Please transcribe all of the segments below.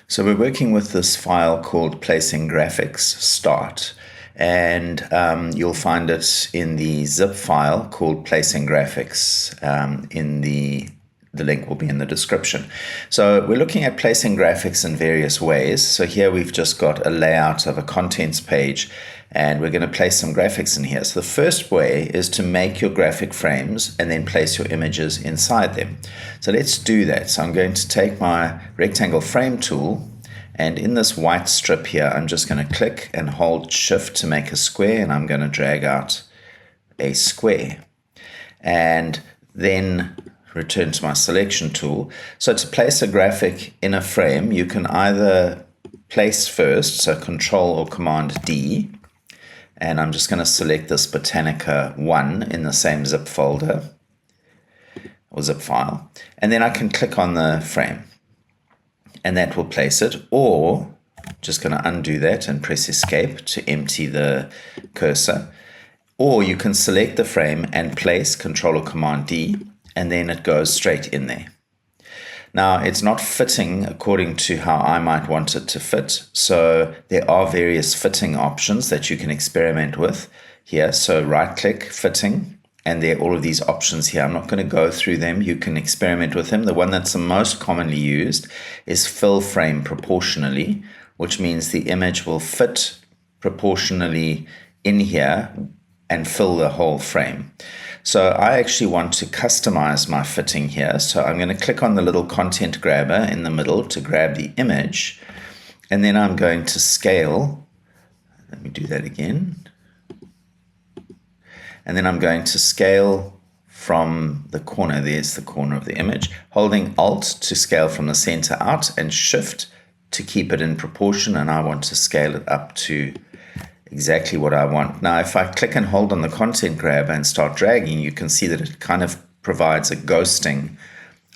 So we're working with this file called Placing Graphics Start, and you'll find it in the zip file called Placing Graphics. In the link will be in the description. So we're looking at placing graphics in various ways. So here we've just got a layout of a contents page, and we're going to place some graphics in here. So the first way is to make your graphic frames and then place your images inside them. So let's do that. So I'm going to take my rectangle frame tool, and in this white strip here, I'm just going to click and hold Shift to make a square, and I'm going to drag out a square. And then return to my selection tool. So to place a graphic in a frame, you can either place first, so Control or Command D, and I'm just going to select this Botanica 1 in the same zip folder or zip file, and then I can click on the frame and that will place it, or just going to undo that and press Escape to empty the cursor, or you can select the frame and place Control or Command D, and then it goes straight in there. Now, it's not fitting according to how I might want it to fit, so there are various fitting options that you can experiment with here. So right-click, Fitting, and there are all of these options here. I'm not going to go through them. You can experiment with them. The one that's the most commonly used is Fill Frame Proportionally, which means the image will fit proportionally in here and fill the whole frame. So I actually want to customize my fitting here. So I'm going to click on the little content grabber in the middle to grab the image, and then I'm going to scale. Let me do that again. And then I'm going to scale from the corner. There's the corner of the image, holding Alt to scale from the center out and Shift to keep it in proportion, and I want to scale it up to exactly what I want. Now, if I click and hold on the content grabber and start dragging, you can see that it kind of provides a ghosting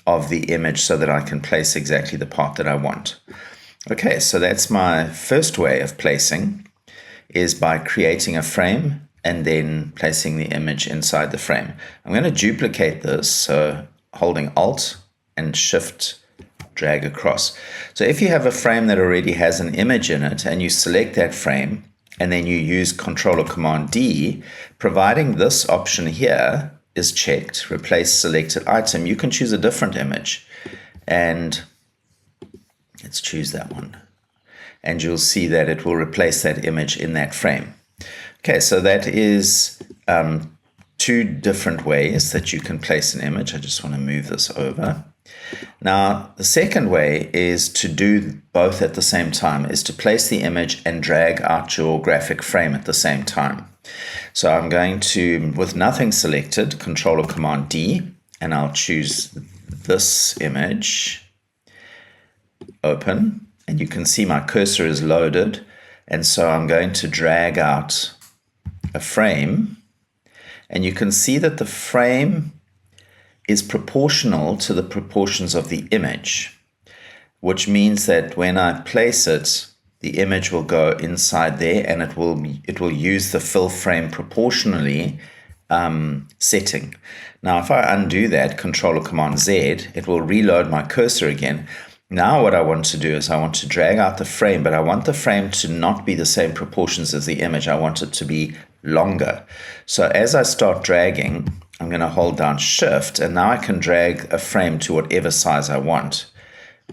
of the image so that I can place exactly the part that I want. Okay, so that's my first way of placing, is by creating a frame and then placing the image inside the frame. I'm going to duplicate this, so holding Alt and Shift, drag across. So if you have a frame that already has an image in it and you select that frame, and then you use Control or Command D, providing this option here is checked, replace selected item, you can choose a different image. And let's choose that one. And you'll see that it will replace that image in that frame. Okay, so that is two different ways that you can place an image. I just want to move this over. Now, the second way is to do both at the same time, is to place the image and drag out your graphic frame at the same time. So I'm going to, with nothing selected, Control or Command D, and I'll choose this image, open, and you can see my cursor is loaded, and so I'm going to drag out a frame, and you can see that the frame is proportional to the proportions of the image, which means that when I place it, the image will go inside there, and it will use the fill frame proportionally setting. Now, if I undo that, Control or Command Z, it will reload my cursor again. Now what I want to do is I want to drag out the frame, but I want the frame to not be the same proportions as the image. I want it to be longer. So as I start dragging, I'm going to hold down Shift, and now I can drag a frame to whatever size I want.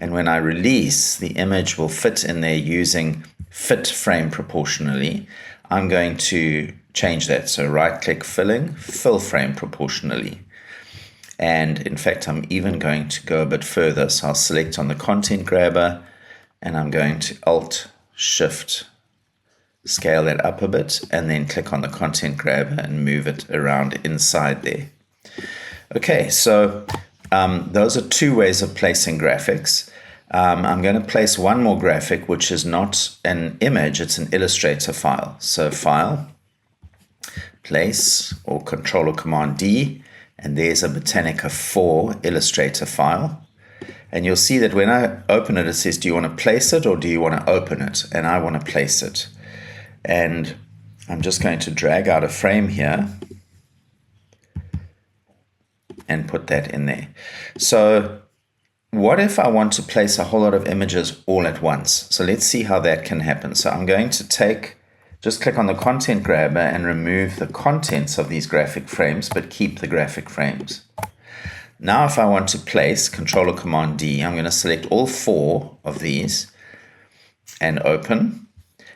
And when I release, the image will fit in there using Fit Frame Proportionally. I'm going to change that. So right-click, Filling, Fill Frame Proportionally. And in fact, I'm even going to go a bit further. So I'll select on the content grabber, and I'm going to Alt-Shift, scale that up a bit, and then click on the content grabber and move it around inside there. Okay, so those are two ways of placing graphics. I'm going to place one more graphic, which is not an image, it's an Illustrator file. So File, Place, or Control or Command D, and there's a Botanica 4 Illustrator file. And you'll see that when I open it, it says, do you want to place it or do you want to open it? And I want to place it. And I'm just going to drag out a frame here and put that in there. So what if I want to place a whole lot of images all at once? So let's see how that can happen. So I'm going to just click on the content grabber and remove the contents of these graphic frames, but keep the graphic frames. Now if I want to place, Control or Command D, I'm going to select all 4 of these and open.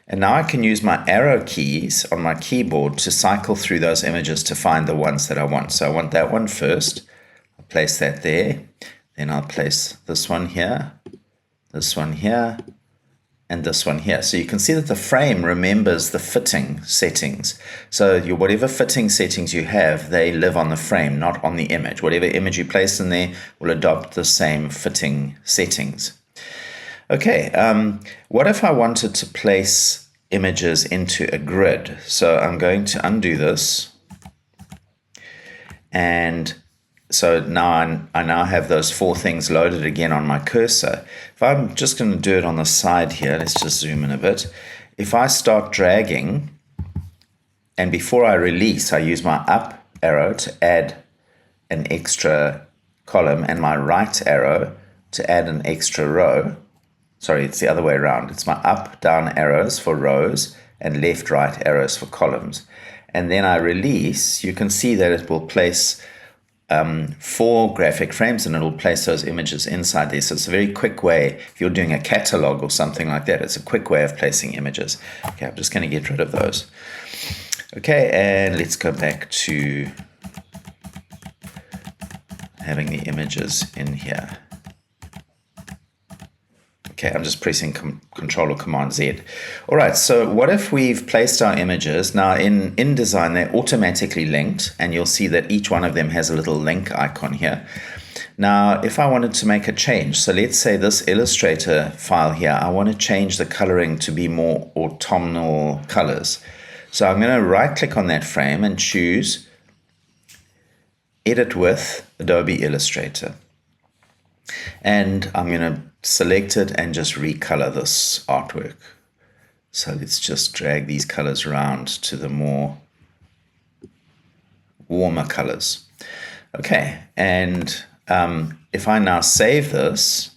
And now I can use my arrow keys on my keyboard to cycle through those images to find the ones that I want. So I want that one first. I'll place that there. Then I'll place this one here, and this one here. So you can see that the frame remembers the fitting settings. So whatever fitting settings you have, they live on the frame, not on the image. Whatever image you place in there will adopt the same fitting settings. Okay, what if I wanted to place images into a grid? So I'm going to undo this. And so now I now have those 4 things loaded again on my cursor. If I'm just going to do it on the side here, let's just zoom in a bit. If I start dragging, and before I release, I use my up arrow to add an extra column and my right arrow to add an extra row. Sorry, it's the other way around. It's my up, down arrows for rows and left, right arrows for columns. And then I release, you can see that it will place 4 graphic frames and it'll place those images inside there. So it's a very quick way. If you're doing a catalog or something like that, it's a quick way of placing images. Okay, I'm just going to get rid of those. Okay, and let's go back to having the images in here. Okay, I'm just pressing Control or Command Z. All right, so what if we've placed our images? Now in InDesign, they're automatically linked, and you'll see that each one of them has a little link icon here. Now, if I wanted to make a change, so let's say this Illustrator file here, I want to change the coloring to be more autumnal colors. So I'm going to right-click on that frame and choose Edit with Adobe Illustrator. And I'm going to select it and just recolor this artwork. So let's just drag these colors around to the more warmer colors. Okay, and if I now save this,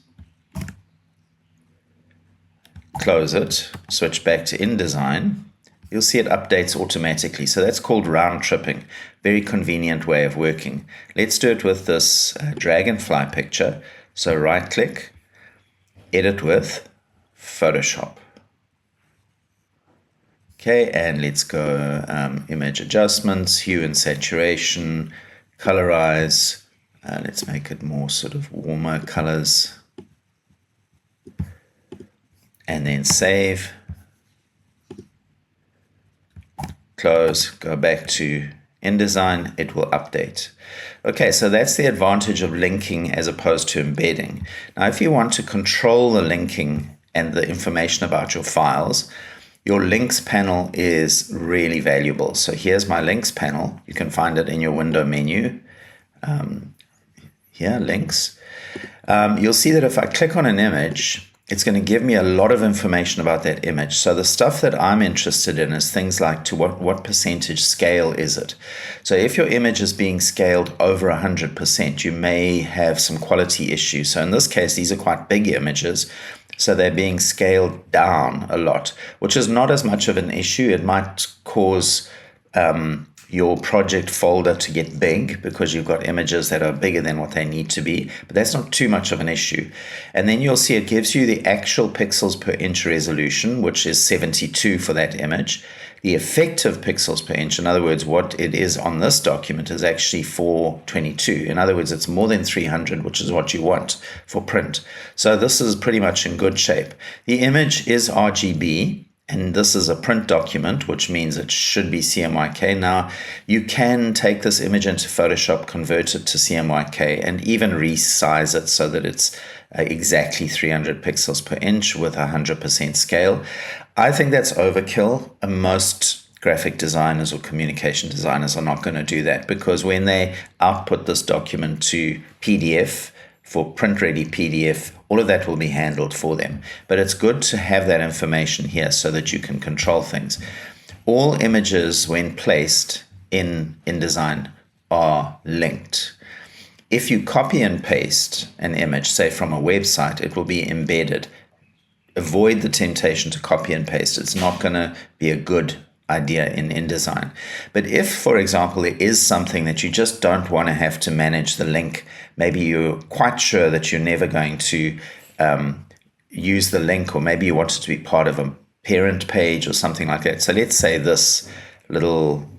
close it, switch back to InDesign, you'll see it updates automatically. So that's called round tripping. Very convenient way of working. Let's do it with this dragonfly picture. So right click, edit with Photoshop. Okay, and let's go image adjustments, hue and saturation, colorize. Let's make it more sort of warmer colors. And then save. Close, go back to InDesign, it will update. Okay, so that's the advantage of linking as opposed to embedding. Now, if you want to control the linking and the information about your files, your links panel is really valuable. So here's my links panel. You can find it in your window menu. Here, links. You'll see that if I click on an image, it's going to give me a lot of information about that image. So the stuff that I'm interested in is things like to what percentage scale is it. So if your image is being scaled over 100%, you may have some quality issues. So in this case, these are quite big images. So they're being scaled down a lot, which is not as much of an issue. It might cause your project folder to get big because you've got images that are bigger than what they need to be, but that's not too much of an issue. And then you'll see it gives you the actual pixels per inch resolution, which is 72 for that image. The effective pixels per inch, in other words, what it is on this document, is actually 422. In other words, it's more than 300, which is what you want for print. So this is pretty much in good shape. The image is RGB. And this is a print document, which means it should be CMYK. Now, you can take this image into Photoshop, convert it to CMYK, and even resize it so that it's exactly 300 pixels per inch with 100% scale. I think that's overkill. Most graphic designers or communication designers are not going to do that, because when they output this document to PDF, for print-ready PDF, all of that will be handled for them. But it's good to have that information here so that you can control things. All images, when placed in InDesign, are linked. If you copy and paste an image, say from a website, it will be embedded. Avoid the temptation to copy and paste. It's not going to be a good idea in InDesign. But if, for example, there is something that you just don't want to have to manage the link, maybe you're quite sure that you're never going to use the link, or maybe you want it to be part of a parent page or something like that. So let's say this little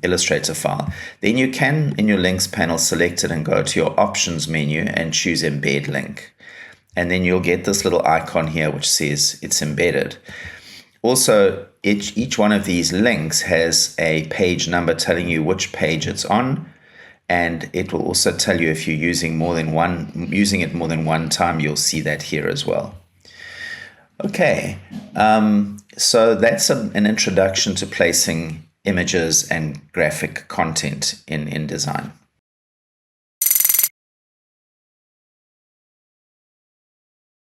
Illustrator file. Then you can, in your links panel, select it and go to your options menu and choose embed link. And then you'll get this little icon here which says it's embedded. Also, each one of these links has a page number telling you which page it's on, and it will also tell you if you're using it more than one time. You'll see that here as well. Okay, so that's an introduction to placing images and graphic content in InDesign.